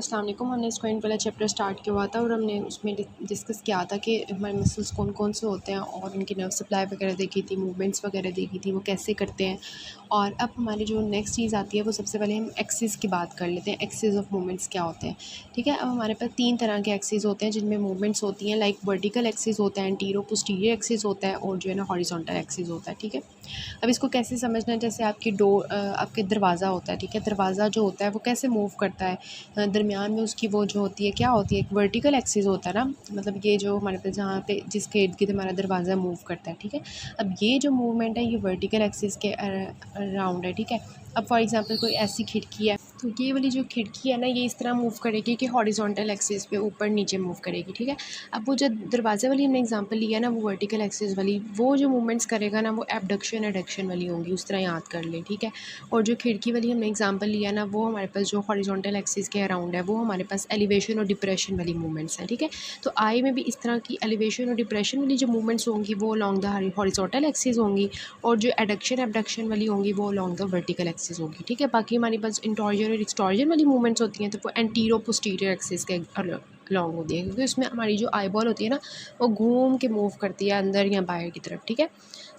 अस्सलाम वालेकुम। हमने स्क्वाइन वाला चैप्टर स्टार्ट किया हुआ था और हमने उसमें डिस्कस किया था कि हमारे मसल्स कौन कौन से होते हैं और उनकी नर्व सप्लाई वगैरह देखी थी, मूवमेंट्स वगैरह देखी थी, वो कैसे करते हैं। और अब हमारी जो नेक्स्ट चीज़ आती है वो सबसे पहले हम एक्सिस की बात कर लेते हैं। एक्सिस ऑफ मूवमेंट्स क्या होते हैं, ठीक है। अब हमारे पास 3 तरह के एक्सिस होते हैं जिनमें मूवमेंट्स होती हैं। लाइक वर्टिकल एक्सिस होता है, एंटीरो पोस्टीरियर एक्सिस होता है और जो है ना हॉरिजॉन्टल एक्सिस होता है, ठीक है। अब इसको कैसे समझना है, जैसे आपकी आपके दरवाज़ा होता है, ठीक है। दरवाज़ा जो होता है वो कैसे मूव करता है, दरमियान में उसकी वो जो होती है क्या होती है, एक वर्टिकल एक्सिस होता है ना, मतलब ये जो हमारे पास जहाँ पे जिसके इर्द गिर्द हमारा दरवाज़ा मूव करता है, ठीक है। अब ये जो मूवमेंट है ये वर्टिकल एक्सिस के अराउंड है, ठीक है। अब फॉर एग्जांपल कोई ऐसी खिड़की है तो ये वाली जो खिड़की है ना ये इस तरह मूव करेगी कि हॉरिजॉन्टल एक्सिस पे ऊपर नीचे मूव करेगी, ठीक है। अब वो जो दरवाजे वाली हमने एग्जांपल लिया ना वो वर्टिकल एक्सिस वाली, वो जो मूवमेंट्स करेगा ना वो एबडक्शन एडक्शन वाली होंगी, उस तरह याद कर लें, ठीक है। और जो खिड़की वाली हमने एग्जांपल लिया ना वो हमारे पास जो हॉरिजॉन्टल एक्सिस के अराउंड है वो हमारे पास एलिवेशन और डिप्रेशन वाली मूवमेंट्स हैं, ठीक है। तो आई में भी इस तरह की एलिवेशन और डिप्रेशन वाली जो मूवमेंट्स होंगी वो अलॉन्ग द हॉरिजॉन्टल एक्सिस होंगी और जो एडक्शन एबडक्शन वाली होंगी वो अलॉन्ग द वर्टिकल एक्सिस होगी, ठीक है। बाकी हमारे पास इंटॉर्जन और एक्सटॉर्जन वाली मूवमेंट्स होती हैं तो वो एंटीरो पोस्टीरियर एक्सिस के अलॉन्ग होती है, क्योंकि उसमें हमारी जो आई बॉल होती है ना वो घूम के मूव करती है अंदर या बाहर की तरफ, ठीक है।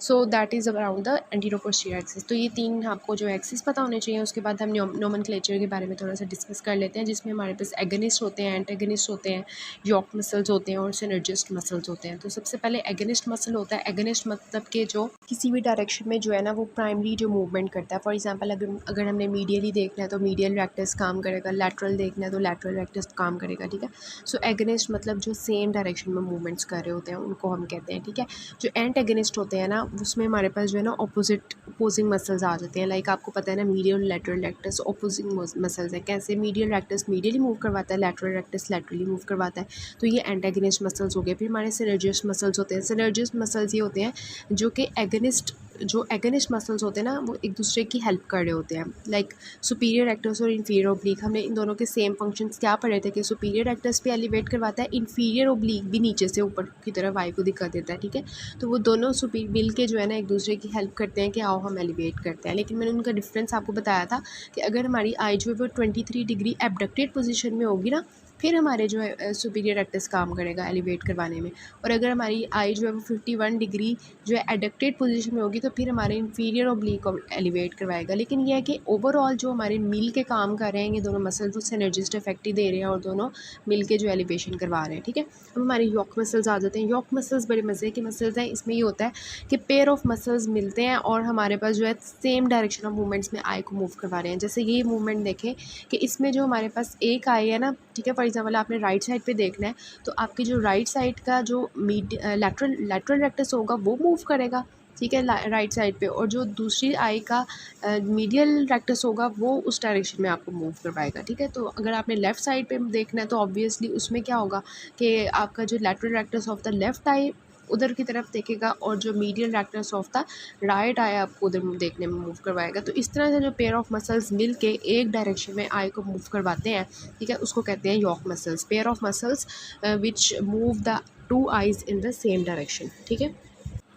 So that is around the antero posterior axis. तो ये 3 आपको जो एक्सिस पता होने चाहिए। उसके बाद हम नोमेनक्लेचर के बारे में थोड़ा सा डिस्कस कर लेते हैं, जिसमें हमारे पास एगनिस्ट होते हैं, एंटागनिस्ट होते हैं, यॉक मसल्स होते हैं और सिनर्जिस्ट मसल्स होते हैं। तो सबसे पहले एगनिस्ट मसल होता है। एगनिस्ट मतलब कि जो किसी भी डायरेक्शन में जो है ना वो प्राइमरी जो मूवमेंट करता है। फॉर एग्जांपल अगर हमने मीडियली देखना है तो मीडियल रेक्टस काम करेगा, लैटरल देखना है तो लैटरल रेक्टस काम करेगा, ठीक है। सो एगनिस्ट मतलब जो सेम डायरेक्शन में मूवमेंट्स कर रहे होते हैं उनको हम कहते हैं, ठीक है। जो एंटागनिस्ट होते हैं ना उसमें हमारे पास जो है ना अपोजिंग मसल्स आ जाते हैं। लाइक आपको पता है ना मीडियल और लैटरल रेक्टस अपोजिंग मसल्स हैं। कैसे, मीडियल रेक्टस मीडियली मूव करवाता है, लैटरल रेक्टस लैटरली मूव करवाता है, तो ये एंटागनिस्ट मसल्स हो गए। फिर हमारे सिनर्जिस्ट मसल्स होते हैं। सिनर्जिस्ट मसल्स ये होते हैं जो कि एगनिस्ट मसल्स होते हैं ना वो एक दूसरे की हेल्प कर रहे होते हैं। लाइक सुपीरियर रेक्टस और इन्फीरियर ओब्लीक, हमने इन दोनों के सेम फंक्शंस क्या पढ़े थे कि सुपीरियर रेक्टस पे एलिवेट करवाता है, इन्फीरियर ओब्लीक भी नीचे से ऊपर की तरफ आई को दिखा देता है, ठीक है। तो वो दोनों मिल के जो है ना एक दूसरे की हेल्प करते हैं कि आओ हम एलिवेट करते हैं। लेकिन मैंने उनका डिफरेंस आपको बताया था कि अगर हमारी आई जो है वो 23 डिग्री एबडक्टेड पोजीशन में होगी ना फिर हमारे जो है सुपीरियर रेक्टस काम करेगा एलिवेट करवाने में, और अगर हमारी आई जो है वो 51 डिग्री जो है एडक्टेड पोजीशन में होगी तो फिर हमारे इन्फीरियर ओब्लीक को एलिवेट करवाएगा। लेकिन यह है कि ओवरऑल जो हमारे मिल के काम कर रहे हैं ये दोनों मसल्स वो सिनर्जिस्ट इफेक्ट ही दे रहे हैं और दोनों मिल के जो एलिवेशन करवा रहे हैं, ठीक है। अब हमारे यॉक मसल्स आ जाते हैं। यॉक मसल्स बड़े मज़े के मसल्स हैं। इसमें ये होता है कि पेयर ऑफ मसल्स मिलते हैं और हमारे पास जो है सेम डायरेक्शन ऑफ मूवमेंट्स में आई को मूव करवा रहे हैं। जैसे ये मूवमेंट देखें कि इसमें जो हमारे पास एक आई है ना, ठीक है। फॉर एग्जांपल आपने राइट साइड पे देखना है तो आपकी जो राइट साइड का जो लैटरल रेक्टस होगा वो मूव करेगा, ठीक है, राइट साइड पे, और जो दूसरी आई का मीडियल रेक्टस होगा वो उस डायरेक्शन में आपको मूव करवाएगा, ठीक है। तो अगर आपने लेफ़्ट साइड पे देखना है तो ऑब्वियसली उसमें क्या होगा कि आपका जो lateral rectus of the left eye उधर की तरफ देखेगा और जो medial rectus of the right eye आपको उधर देखने में मूव करवाएगा। तो इस तरह से जो पेयर ऑफ मसल्स मिल के एक डायरेक्शन में आई को मूव करवाते हैं, ठीक है, उसको कहते हैं yoke muscles. Pair of muscles which move the 2 eyes in the same direction, ठीक है।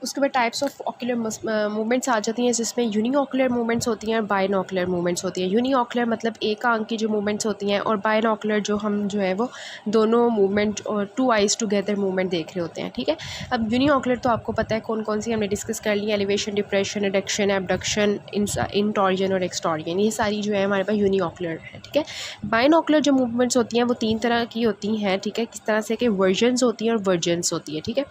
उसके बाद टाइप्स ऑफ ऑक्यूलर मूवमेंट्स आ जाती हैं, जिसमें यूनिऑक्युलर मूवमेंट्स होती हैं और बाइनॉक्युलर मूवमेंट्स होती हैं। यूनिऑक्युलर मतलब एक आंख की जो मूवमेंट्स होती हैं और बाइनॉक्युलर जो हम जो है वो दोनों मूवमेंट और 2 आइज़ टुगेदर मूवमेंट देख रहे होते हैं, ठीक है। अब यूनिऑक्युलर तो आपको पता है कौन कौन सी हमने डिस्कस कर ली, एलिवेशन, डिप्रेशन, एडक्शन, एबडक्शन, इंटॉर्जन और एक्सटॉर्जन, ये सारी जो है हमारे पास यूनिऑक्युलर है, ठीक है। बाइनॉक्युलर जो मूवमेंट्स होती हैं वो 3 तरह की होती हैं, ठीक है। किस तरह से कि वर्जन्स होती हैं और वर्जन्स होती है, ठीक है।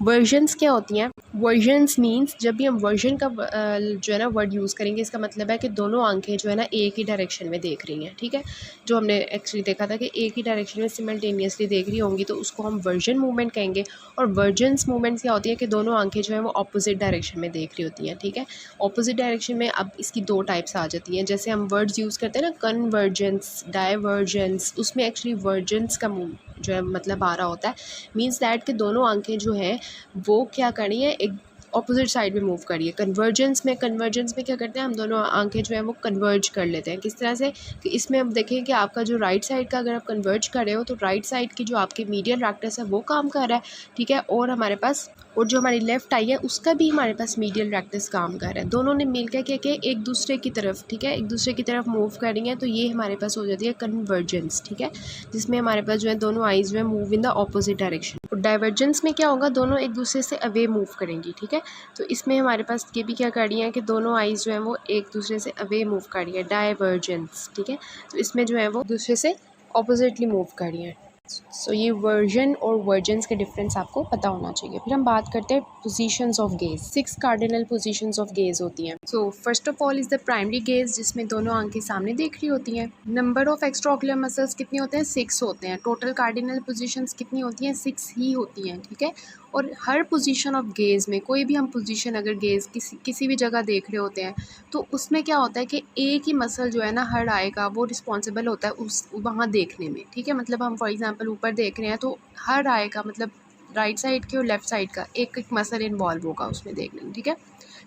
वर्जन्स क्या होती हैं? वर्जन्स मीन्स जब भी हम वर्जन का जो है ना वर्ड यूज़ करेंगे इसका मतलब है कि दोनों आंखें जो है ना एक ही डायरेक्शन में देख रही हैं, ठीक है। जो हमने एक्चुअली देखा था कि एक ही डायरेक्शन में सिमल्टेनियसली देख रही होंगी तो उसको हम वर्जन मूवमेंट कहेंगे। और वर्जन्स मूवमेंट्स क्या होती है कि दोनों आंखें जो है वो अपोजिट डायरेक्शन में देख रही होती हैं, ठीक है। अपोजिट डायरेक्शन में अब इसकी 2 टाइप्स आ जाती हैं। जैसे हम वर्ड्स यूज़ करते हैं ना, कन्वर्जेंस, डाइवर्जेंस, उसमें एक्चुअली वर्जन्स का जो है मतलब आ रहा होता है, मीन्स दैट कि दोनों आंखें जो हैं वो क्या कर रही हैं, एक ऑपोजिट साइड में मूव करिए। कन्वर्जेंस में क्या करते हैं, हम दोनों आंखें जो है वो कन्वर्ज कर लेते हैं। किस तरह से कि इसमें हम देखें कि आपका जो राइट साइड का अगर आप कन्वर्ज कर रहे हो तो राइट साइड की जो आपकी मीडियल रेक्टस है वो काम कर रहा है, ठीक है, और हमारे पास और जो हमारी लेफ़्ट आई है उसका भी हमारे पास मीडियल रेक्टस काम कर रहा है। दोनों ने मिलकर क्या किया, एक दूसरे की तरफ, ठीक है, एक दूसरे की तरफ मूव कर रही हैं, तो ये हमारे पास हो जाती है कन्वर्जेंस, ठीक है, जिसमें हमारे पास जो है दोनों आइज़ जो है move in the opposite direction. और डाइवर्जेंस में क्या होगा, दोनों एक दूसरे से अवे मूव करेंगी, ठीक है। तो इसमें हमारे पास ये भी क्या कर रही हैं कि दोनों आइज़ जो है वो एक दूसरे से अवे मूव कर रही है, डाइवर्जेंस, ठीक है। तो इसमें जो है वो दूसरे से ऑपोजिटली मूव कर रही हैं। सो ये वर्जन और वर्जन्स के डिफरेंस आपको पता होना चाहिए। फिर हम बात करते हैं positions of gauge. 6 cardinal positions of gauge होती हैं। So first of all is the primary gauge, जिसमें दोनों आंखें सामने देख रही होती हैं। नंबर ऑफ एक्स्ट्राओकुलर मसल्स कितने होते हैं, 6 होते हैं। टोटल कार्डिनल पोजीशंस कितनी होती हैं, 6 ही होती हैं, ठीक है। और हर पोजीशन ऑफ गेज में, कोई भी हम पोजीशन अगर गेज किसी भी जगह देख रहे होते हैं तो उसमें क्या होता है कि एक ही मसल जो है ना हर आई का वो रिस्पॉन्सिबल होता है उस वहाँ देखने में, ठीक है। मतलब हम फॉर एग्जांपल ऊपर देख रहे हैं तो हर आई का मतलब राइट साइड के और लेफ़्ट साइड का एक एक मसल इन्वॉल्व होगा उसमें देखने में, ठीक है।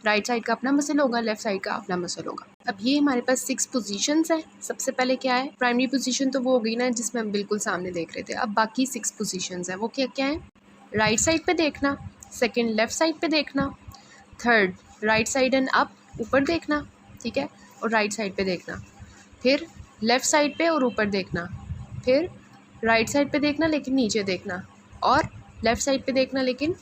राइट साइड का अपना मसल होगा, लेफ़्ट साइड का अपना मसल होगा। अब ये हमारे पास 6 पोजीशंस हैं। सबसे पहले क्या है, प्राइमरी पोजीशन तो वो हो गई ना जिसमें हम बिल्कुल सामने देख रहे थे। अब बाकी 6 पोजीशंस हैं, वो क्या क्या है, राइट साइड पे देखना, सेकंड लेफ़्ट साइड पे देखना, third right side and up ऊपर देखना, ठीक है, और राइट साइड पे देखना, फिर लेफ़्ट साइड पे और ऊपर देखना, फिर राइट साइड पे देखना लेकिन नीचे देखना, और लेफ़्ट साइड पे देखना लेकिन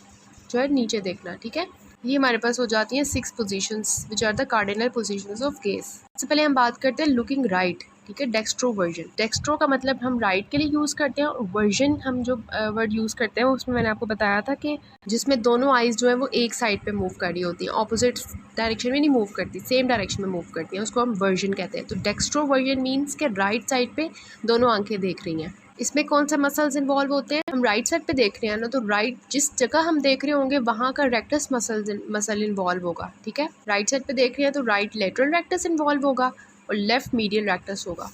जो है नीचे देखना, ठीक है। ये हमारे पास हो जाती हैं 6 positions which are the cardinal positions of gaze. सबसे पहले हम बात करते हैं लुकिंग राइट, ठीक है, डेक्स्ट्रो वर्जन। डेक्स्ट्रो का मतलब हम राइट के लिए यूज़ करते हैं, और वर्जन हम जो वर्ड यूज़ करते हैं उसमें मैंने आपको बताया था कि जिसमें दोनों आइज़ जो है वो एक साइड पे मूव कर रही होती हैं, ऑपोजिट डायरेक्शन में नहीं मूव करती, सेम डायरेक्शन में मूव करती हैं, उसको हम वर्जन कहते हैं। तो डेक्स्ट्रो वर्जन मीन्स के राइट साइड पे दोनों आंखें देख रही हैं। इसमें कौन से मसल्स इन्वॉल्व होते हैं, हम राइट साइड पे देख रहे हैं ना, तो राइट जिस जगह हम देख रहे होंगे वहाँ का रेक्टस मसल इन्वॉल्व होगा, ठीक है। राइट साइड पे देख रहे हैं तो राइट लेटरल रेक्टस इन्वॉल्व होगा और लेफ्ट मीडियल रेक्टस होगा।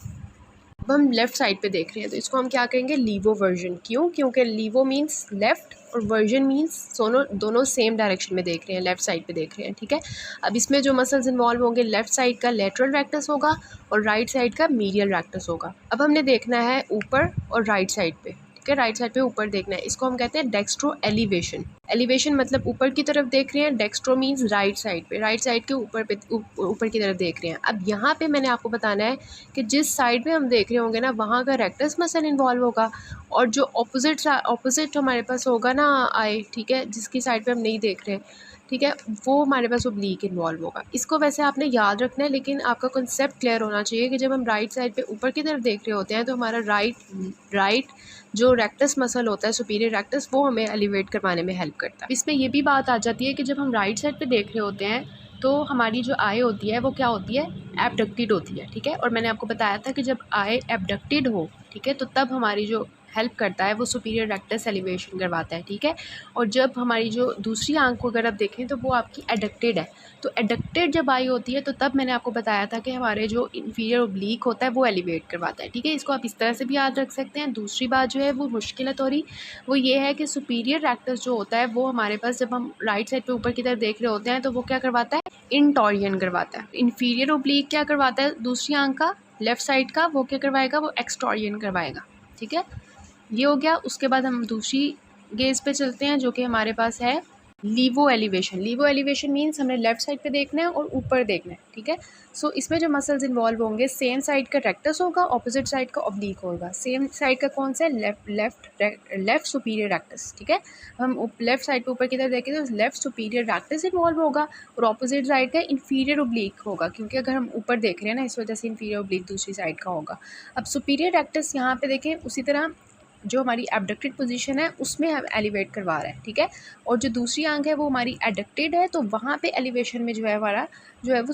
अब हम लेफ़्ट साइड पे देख रहे हैं तो इसको हम क्या कहेंगे, लीवो वर्जन। क्यों, क्योंकि लीवो मीन्स लेफ़्ट और वर्जन मीन्स दोनों सेम डायरेक्शन में देख रहे हैं, लेफ़्ट साइड पे देख रहे हैं, ठीक है। अब इसमें जो मसल्स इन्वॉल्व होंगे, लेफ़्ट साइड का लेटरल रेक्टस होगा और राइट साइड का मीडियल रेक्टस होगा। अब हमने देखना है ऊपर और राइट साइड पे, ठीक है, राइट साइड पे ऊपर देखना है, इसको हम कहते हैं डेक्स्ट्रो एलिवेशन। एलिवेशन मतलब ऊपर की तरफ देख रहे हैं, डेक्स्ट्रो मीन्स राइट साइड पे, राइट साइड के ऊपर की तरफ देख रहे हैं। अब यहाँ पे मैंने आपको बताना है कि जिस साइड पे हम देख रहे होंगे ना वहाँ का रेक्टस मसल इन्वॉल्व होगा, और जो ऑपोजिट हमारे पास होगा ना आई, ठीक है, जिसकी साइड पे हम नहीं देख रहे, ठीक है, वो हमारे पास ओब्लीक इन्वॉल्व होगा। इसको वैसे आपने याद रखना है, लेकिन आपका कॉन्सेप्ट क्लियर होना चाहिए कि जब हम राइट साइड पे ऊपर की तरफ देख रहे होते हैं तो हमारा राइट जो रेक्टस मसल होता है, सुपीरियर रेक्टस, वो हमें एलिवेट करवाने में हेल्प करता है। इसमें ये भी बात आ जाती है कि जब हम राइट साइड पे देख रहे होते हैं तो हमारी जो आई होती है वो क्या होती है, एबडक्टेड होती है, ठीक है। और मैंने आपको बताया था कि जब आई एबडक्टेड हो, ठीक है, तो तब हमारी जो हेल्प करता है वो सुपीरियर रेक्टस एलिवेशन करवाता है, ठीक है। और जब हमारी जो दूसरी आंख को अगर आप देखें तो वो आपकी एडक्टेड है, तो एडक्टेड जब आई होती है तो तब मैंने आपको बताया था कि हमारे जो इन्फीरियर ओब्लीक होता है वो एलिवेट करवाता है, ठीक है। इसको आप इस तरह से भी याद रख सकते हैं। दूसरी बात जो है वो मुश्किल है थोड़ी, वो ये है कि सुपीरियर रेक्टस जो होता है वो हमारे पास जब हम राइट साइड पे ऊपर की तरफ देख रहे होते हैं तो वो क्या करवाता है, इंटॉरियन करवाता है। इन्फीरियर ओब्लीक क्या करवाता है, दूसरी आंख का लेफ़्ट साइड का, वो क्या करवाएगा, वो एक्सटॉरियन करवाएगा, ठीक है। ये हो गया। उसके बाद हम दूसरी गेज पे चलते हैं जो कि हमारे पास है लीवो एलिवेशन। लीवो एलिवेशन मीन्स हमें लेफ़्ट साइड पे देखना है और ऊपर देखना है, ठीक है। सो इसमें जो मसल्स इन्वॉल्व होंगे, सेम साइड का रेक्टस होगा, ऑपोजिट साइड का ऑब्लीक होगा। सेम साइड का कौन सा है, लेफ़्ट सुपीरियर रेक्टस, ठीक है। हम लेफ़्ट साइड पे ऊपर की तरफ देखें तो लेफ़्ट सुपीरियर रेक्टस इन्वॉल्व होगा और ऑपोजिट साइड का इन्फीरियर ओब्लीक होगा, क्योंकि अगर हम ऊपर देख रहे हैं ना इस वजह से इन्फीरियर ओब्लीक दूसरी साइड का होगा। अब सुपीरियर रेक्टस यहाँ पे देखें, उसी तरह जो हमारी एबडक्टेड पोजीशन है उसमें हम एलिवेट करवा रहा है, ठीक है। और जो दूसरी आंख है वो हमारी एडक्टेड है, तो वहाँ पे एलिवेशन में जो है हमारा जो है वो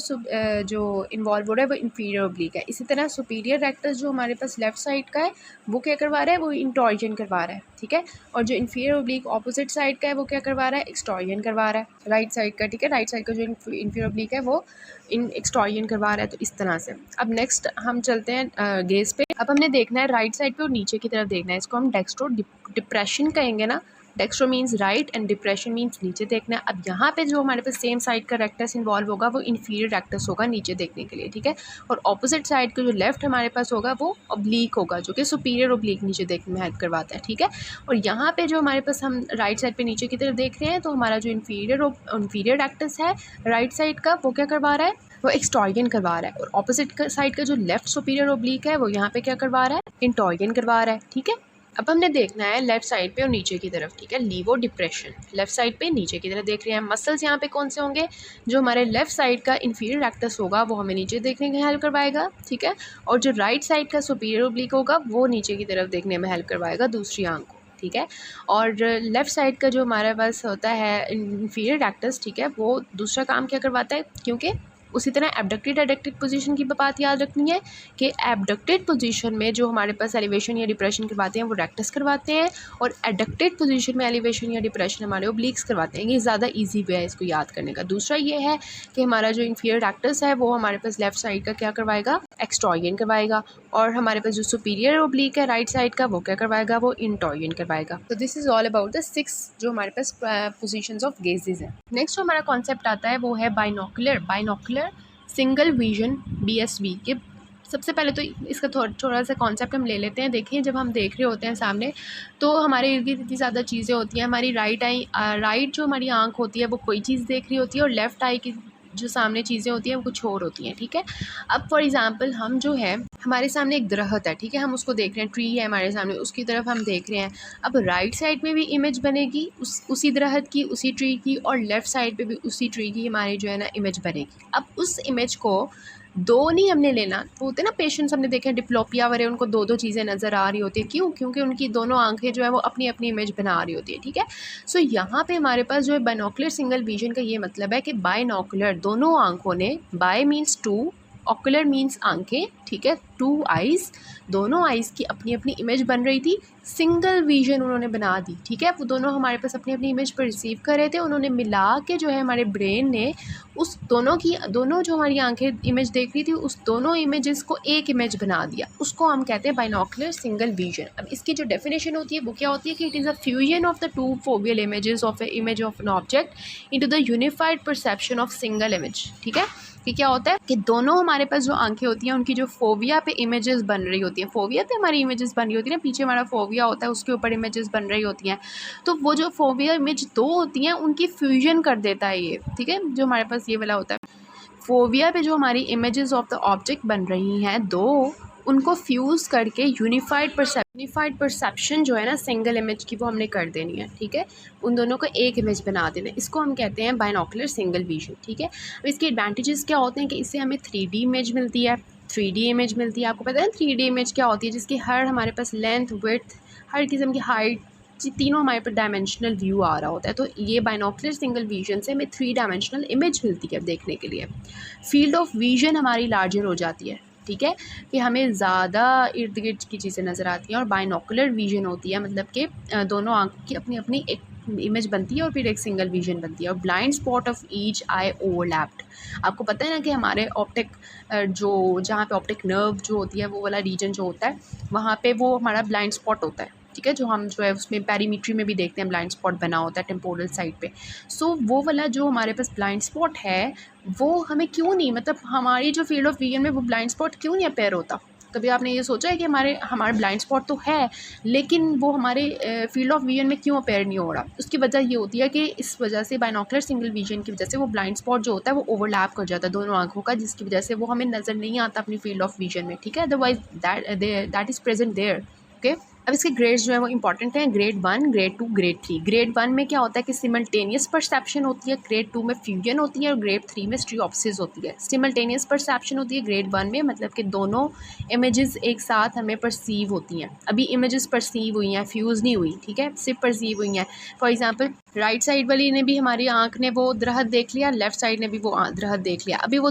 जो इन्वॉल्व हो रहा है वो इन्फीरियर ओब्लीक है। इसी तरह सुपीरियर रेक्टस जो हमारे पास लेफ़्ट साइड का है वो क्या करवा रहा है, वो इंटॉरियन करवा रहा है, ठीक है। और जो इन्फीरियर ओब्लीक ऑपोजिट साइड का है वो क्या करवा रहा है, एक्सटॉरियन करवा रहा है राइट साइड का, ठीक है। राइट साइड का जो इन्फीरियर ओब्लीक है वो एक्सटॉरियन करवा रहा है। तो इस तरह से अब नेक्स्ट हम चलते हैं गेज पे। अब हमने देखना है राइट साइड पे और नीचे की तरफ देखना है, इसको हम डेक्स्ट्रो डिप्रेशन कहेंगे ना, dextro means right and depression means नीचे देखना। अब यहाँ पे जो हमारे पास सेम साइड का रेक्टस इन्वॉल्व होगा वो इन्फीरियर रेक्टस होगा नीचे देखने के लिए, ठीक है। और ऑपोजिट साइड का जो लेफ्ट हमारे पास होगा वो ऑब्लीक होगा, जो कि सुपीरियर ऑब्लीक नीचे देखने में हेल्प करवाता है, ठीक है। और यहाँ पे जो हमारे पास हम राइट साइड पे नीचे की तरफ देख रहे हैं, तो हमारा जो इन्फीरियर रेक्टस है राइट साइड का, वो क्या करवा रहा है, वो एक्सटॉर्गन करवा रहा है। और ऑपोजिट साइड का जो लेफ्ट सुपीरियर ऑब्लीक है वो यहाँ पे क्या करवा रहा है, इंटॉर्गन करवा रहा है, ठीक है। अब हमने देखना है लेफ्ट साइड पे और नीचे की तरफ, ठीक है। लीवो डिप्रेशन लेफ्ट साइड पे नीचे की तरफ देख रहे हैं। मसल्स यहाँ पे कौन से होंगे, जो हमारे लेफ्ट साइड का इन्फीरियर रेक्टस होगा वो हमें नीचे देखने में हेल्प करवाएगा, ठीक है। और जो राइट साइड का सुपीरियर ओब्लिक होगा वो नीचे की तरफ देखने में हेल्प करवाएगा दूसरी आंख को, ठीक है। और लेफ़्ट साइड का जो हमारे पास होता है इन्फीरियर रेक्टस, ठीक है, वो दूसरा काम क्या करवाता है, क्योंकि उसी तरह एबडक्टेड एडक्टेड पोजीशन की बात याद रखनी है कि एबडक्टेड पोजीशन में जो हमारे पास एलिवेशन या डिप्रेशन करवाते हैं वो रेक्टस करवाते हैं, और एडक्टेड पोजीशन में एलिवेशन या डिप्रेशन हमारे ओब्लिक्स करवाते हैं। ये ज़्यादा इजी वे है इसको याद करने का। दूसरा ये है कि हमारा जो इन्फीरियर रेक्टस है वो हमारे पास लेफ्ट साइड का क्या करवाएगा, एक्सटॉर्गन करवाएगा, और हमारे पास जो सुपीरियर ओब्लिक है राइट साइड का वो क्या करवाएगा, वो इंटॉर्गन करवाएगा। तो this is all about the 6 जो हमारे पास पोजीशंस ऑफ गेजेस हैं। नेक्स्ट जो हमारा कॉन्सेप्ट आता है वो है बाइनोकुलर सिंगल विजन BSV के। सबसे पहले तो इसका थोड़ा सा कॉन्सेप्ट हम ले लेते हैं। देखिए, जब हम देख रहे होते हैं सामने, तो हमारे इर्द गिर्द इतनी ज़्यादा चीज़ें होती हैं। हमारी राइट जो हमारी आंख होती है वो कोई चीज़ देख रही होती है, और लेफ़्ट आई की जो सामने चीज़ें होती हैं वो कुछ और होती हैं, ठीक है। अब फॉर एग्ज़ाम्पल हम जो है, हमारे सामने एक दरख्त है, ठीक है, हम उसको देख रहे हैं, ट्री है हमारे सामने, उसकी तरफ हम देख रहे हैं। अब राइट साइड में भी इमेज बनेगी उसी दरख्त की, उसी ट्री की, और लेफ़्ट साइड पे भी उसी ट्री की हमारी जो है ना इमेज बनेगी। अब उस इमेज को दो नहीं हमने लेना, वो होते हैं ना पेशेंट्स, हमने देखे हैं डिप्लोपिया वाले, उनको दो दो चीज़ें नज़र आ रही होती है। क्यों? क्योंकि उनकी दोनों आंखें जो है वो अपनी अपनी इमेज बना रही होती है, ठीक है। सो यहाँ पे हमारे पास जो है बाइनोकुलर सिंगल विजन का ये मतलब है कि बाइनोकुलर दोनों आंखों ने, bi means two, ocular means आंखें, ठीक है, 2 आइज़, दोनों आइज़ की अपनी अपनी इमेज बन रही थी, सिंगल विजन उन्होंने बना दी, ठीक है। वो दोनों हमारे पास अपनी अपनी इमेज पर रिसीव कर रहे थे, उन्होंने मिला के जो है हमारे ब्रेन ने उस दोनों जो हमारी आंखें इमेज देख रही थी उस दोनों इमेजेस को एक इमेज बना दिया, उसको हम कहते हैं बाइनोकुलर सिंगल विजन। अब इसकी जो डेफिनेशन होती है वो क्या होती है कि it is a fusion of the two foveal images of a image of an object into the unified perception of single image, ठीक है। कि क्या होता है कि दोनों हमारे पास जो आंखें होती हैं उनकी जो फोविया पे इमेजेस बन रही होती हैं, फोविया पे हमारी इमेजेस बन रही होती है ना, पीछे हमारा फोविया होता है उसके ऊपर इमेजेस बन रही होती हैं, तो वो जो फोविया इमेज दो होती हैं उनकी फ्यूजन कर देता है ये, ठीक है, जो हमारे पास ये वाला होता है। फोविया पे जो हमारी इमेजेस ऑफ द ऑब्जेक्ट बन रही हैं दो, उनको फ्यूज़ करके यूनिफाइड परसेप्शन जो है ना सिंगल इमेज की वो हमने कर देनी है, ठीक है। उन दोनों को एक इमेज बना देना है, इसको हम कहते हैं बाइनोकुलर सिंगल विजन, ठीक है। अब इसके एडवांटेजेस क्या होते हैं कि इससे हमें 3D इमेज मिलती है, 3D इमेज मिलती है। आपको पता है 3D इमेज क्या होती है, जिसकी हर हमारे पास लेंथ, विड्थ, हर किस्म की हाइट, तीनों हमारे पर डायमेंशनल व्यू आ रहा होता है। तो ये बाइनोकुलर सिंगल विजन से हमें 3 डायमेंशनल इमेज मिलती है देखने के लिए। फील्ड ऑफ विजन हमारी लार्जर हो जाती है, ठीक है, कि हमें ज़्यादा इर्द गिर्द की चीज़ें नज़र आती हैं। और बाइनोकुलर विजन होती है मतलब कि दोनों आँखों की अपनी अपनी एक इमेज बनती है और फिर एक सिंगल विजन बनती है। और blind spot of each I overlapped, आपको पता है ना कि हमारे ऑप्टिक जो जहाँ पे ऑप्टिक नर्व जो होती है वो वाला रीजन जो होता है वहाँ पे वो हमारा ब्लाइंड स्पॉट होता है, ठीक है, जो हम जो है उसमें पेरीमेट्री में भी देखते हैं ब्लाइंड स्पॉट बना होता है टेम्पोरल साइड पे। सो वो वाला जो हमारे पास ब्लाइंड स्पॉट है वो हमें क्यों नहीं, मतलब हमारी जो फील्ड ऑफ विजन में वो ब्लाइंड स्पॉट क्यों नहीं अपेयर होता। कभी आपने ये सोचा है कि हमारे ब्लाइंड स्पॉट तो है लेकिन वो हमारे फील्ड ऑफ विजन में क्यों अपेयर नहीं हो रहा। उसकी वजह ये होती है कि इस वजह से बाइनोकुलर सिंगल विजन की वजह से वो ब्लाइंड स्पॉट जो होता है वो ओवरलैप कर जाता है दोनों आंखों का, जिसकी वजह से वो हमें नज़र नहीं आता अपनी फील्ड ऑफ विजन में, ठीक है। Otherwise that is present there, okay. अब इसके ग्रेड्स जो है वो इंपॉर्टेंट हैं, ग्रेड 1, ग्रेड 2, ग्रेड 3। ग्रेड 1 में क्या होता है कि सिमल्टेनियस परसेप्शन होती है, ग्रेड 2 में फ्यूजन होती है, और ग्रेड 3 में स्ट्रियोप्सिस होती है। सिमल्टेनियस परसेप्शन होती है ग्रेड 1 में, मतलब कि दोनों इमेजेस एक साथ हमें परसीव होती हैं। अभी इमेजेस परसीव हुई हैं, फ्यूज़ नहीं हुई, ठीक है, सिर्फ परसीव हुई हैं। फॉर एग्जांपल राइट साइड वाली ने भी, हमारी आँख ने वो दरख्त देख लिया, लेफ़्ट साइड ने भी वो दरख्त देख लिया। अभी वो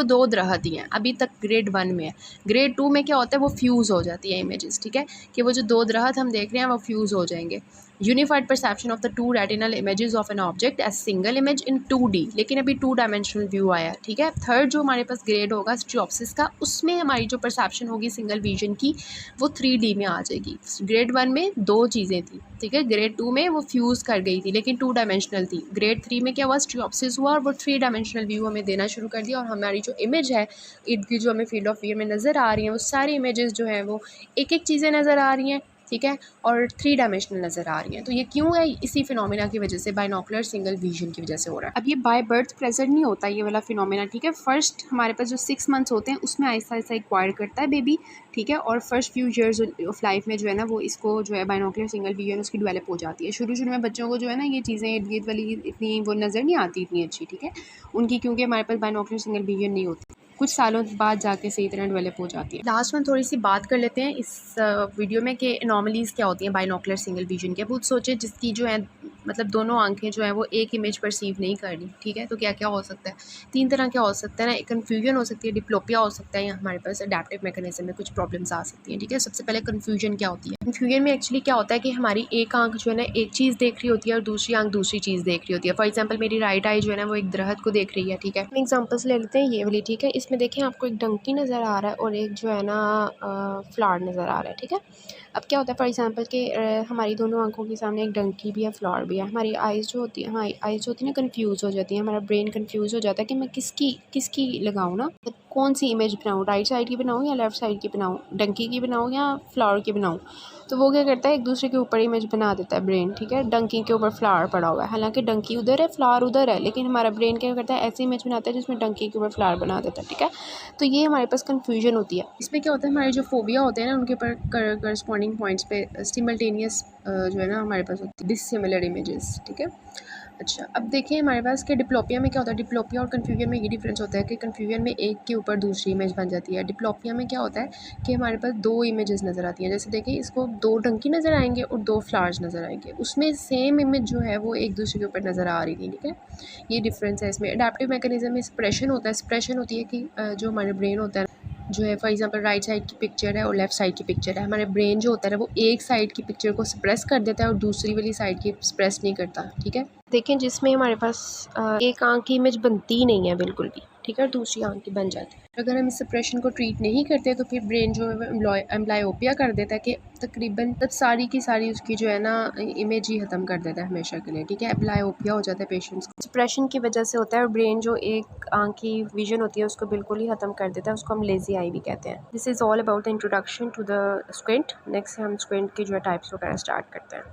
दो दरख्त ही हैं, अभी तक ग्रेड 1 में है। ग्रेड 2 में क्या होता है, वो फ्यूज़ हो जाती है इमेजेस, ठीक है, कि वो जो दो दरख्त हम देख रहे हैं वो फ्यूज़ हो जाएंगे। Unified perception of the two retinal images of an object as single image in 2D, लेकिन अभी 2 डायमेंशनल व्यू आया, ठीक है। थर्ड जो हमारे पास ग्रेड होगा स्ट्रियोप्सिस का, उसमें हमारी जो परसेप्शन होगी सिंगल विजन की वो 3D में आ जाएगी। ग्रेड 1 में दो चीज़ें थी, ठीक है, ग्रेड 2 में वो फ्यूज़ कर गई थी लेकिन 2 डायमेंशनल थी। ग्रेड 3 में क्या हुआ, स्ट्रियोप्सिस हुआ और वो 3 डायमेंशनल व्यू हमें देना शुरू कर दिया, और हमारी जो इमेज है इर्द गिर्द जो हमें फील्ड ऑफ व्यू में नज़र आ रही हैं वो सारी इमेजेस जो हैं वो एक एक चीज़ें नज़र आ रही हैं, ठीक है, और 3 डायमेंशनल नज़र आ रही हैं। तो ये क्यों है, इसी फिनोमेना की वजह से, बाइनोकुलर सिंगल विजन की वजह से हो रहा है। अब ये बाय बर्थ प्रेजेंट नहीं होता ये वाला फिनोमेना, ठीक है। फर्स्ट हमारे पास जो 6 मंथ्स होते हैं उसमें आहिस्ता आहिस्ता एक्वायर करता है बेबी, ठीक है, और first few years of life में जो है ना वो इसको जो है बाइनोकुलर सिंगल विजन उसकी डेवलप हो जाती है। शुरू शुरू में बच्चों को जो है ना ये चीज़ें इर्द गिर्द वाली इतनी वो नज़र नहीं आती इतनी अच्छी, ठीक है, उनकी, क्योंकि हमारे पास बाइनोकुलर सिंगल विजन नहीं होती, कुछ सालों बाद जाके सही तरह डेवलप हो जाती है। लास्ट में थोड़ी सी बात कर लेते हैं इस वीडियो में कि एनॉमलीज़ क्या होती हैं बाइनोकुलर सिंगल विजन के। अब सोचे जिसकी जो है मतलब दोनों आंखें जो हैं वो एक इमेज परसीव नहीं कर रही, ठीक है, तो क्या क्या हो सकता है, 3 तरह क्या हो सकता है ना, कन्फ्यूजन हो सकती है, डिप्लोपिया हो सकता है, या हमारे पास अडेप्टिव मैकेनिज्म में कुछ प्रॉब्लम्स आ सकती हैं, ठीक है। सबसे पहले कन्फ्यूजन क्या होती है, कन्फ्यूजन में एक्चुअली क्या होता है कि हमारी एक आंख जो है ना एक चीज़ देख रही होती है और दूसरी आंख दूसरी चीज़ देख रही होती है। फॉर एग्जाम्पल मेरी राइट आई जो है ना वो एक दरख्त को देख रही है, ठीक है। एग्जाम्पल्स ले लेते हैं ये वाली, ठीक है, इसमें देखें आपको एक डंकी नज़र आ रहा है और एक जो है ना फ्लावर नज़र आ रहा है, ठीक है। अब क्या होता है फॉर एग्जांपल कि हमारी दोनों आंखों के सामने एक डंकी भी है, फ्लावर भी है, हमारी आइज़ जो होती है, हाँ आइज़ जो होती है ना कन्फ्यूज़ हो जाती है, हमारा ब्रेन कन्फ्यूज़ हो जाता है कि मैं किसकी लगाऊँ ना, कौन सी इमेज बनाऊँ, राइट साइड की बनाऊँ या लेफ़्ट साइड की बनाऊँ, डंकी की बनाऊँ या फ्लावर की बनाऊँ। तो वो क्या करता है एक दूसरे के ऊपर इमेज बना देता है ब्रेन, ठीक है। डंकी के ऊपर फ्लावर पड़ा हुआ है, हालांकि डंकी उधर है फ्लावर उधर है, लेकिन हमारा ब्रेन क्या करता है ऐसी इमेज बनाता है जिसमें डंकी के ऊपर फ्लावर बना देता है, ठीक है। तो ये हमारे पास कन्फ्यूजन होती है। इसमें क्या होता है हमारे जो फोबिया होते हैं ना उनके ऊपर करस्पॉन्डिंग पॉइंट्स पे सिमल्टेनियस जो है ना हमारे पास होती है डिसिमिलर इमेजेस, ठीक है। अच्छा, अब देखिए हमारे पास के डिप्लोपिया में क्या होता है, डिप्लोपिया और कन्फ्यूजन में ये डिफरेंस होता है कि कन्फ्यूजन में एक के ऊपर दूसरी इमेज बन जाती है। डिप्लोपिया में क्या होता है कि हमारे पास 2 इमेजेस नज़र आती हैं। जैसे देखिए इसको 2 डंकी नज़र आएंगे और 2 फ्लावर्स नज़र आएंगे, उसमें सेम इमेज जो है वो एक दूसरे के ऊपर नज़र आ रही थी, ठीक है। ये डिफरेंस है इसमें। अडेप्टिव मैकेनिज्म में स्प्रेशन होता है, स्प्रेशन होती है कि जो हमारे ब्रेन होता है जो है फॉर एग्जांपल राइट साइड की पिक्चर है और लेफ़्ट साइड की पिक्चर है, हमारे ब्रेन जो होता है वो एक साइड की पिक्चर को सप्रेस कर देता है और दूसरी वाली साइड की सप्रेस नहीं करता, ठीक है। देखें जिसमें हमारे पास एक आंख की इमेज बनती ही नहीं है बिल्कुल भी, ठीक है, और दूसरी आंख की बन जाती है। अगर हम इस सप्रेशन को ट्रीट नहीं करते तो फिर ब्रेन जो है एम्ब्लायोपिया कर देता है कि तकरीबन तब सारी की सारी उसकी जो है ना इमेज ही ख़त्म कर देता है हमेशा के लिए, ठीक है। एम्ब्लायोपिया हो जाता है पेशेंट्स को, सप्रेशन की वजह से होता है, और ब्रेन जो एक आंख की विजन होती है उसको बिल्कुल ही ख़त्म कर देता है, उसको हम लेजी आई भी कहते हैं। This is all about the introduction to the squint. Next हम स्क्विंट की जो है टाइप्स वगैरह स्टार्ट करते हैं।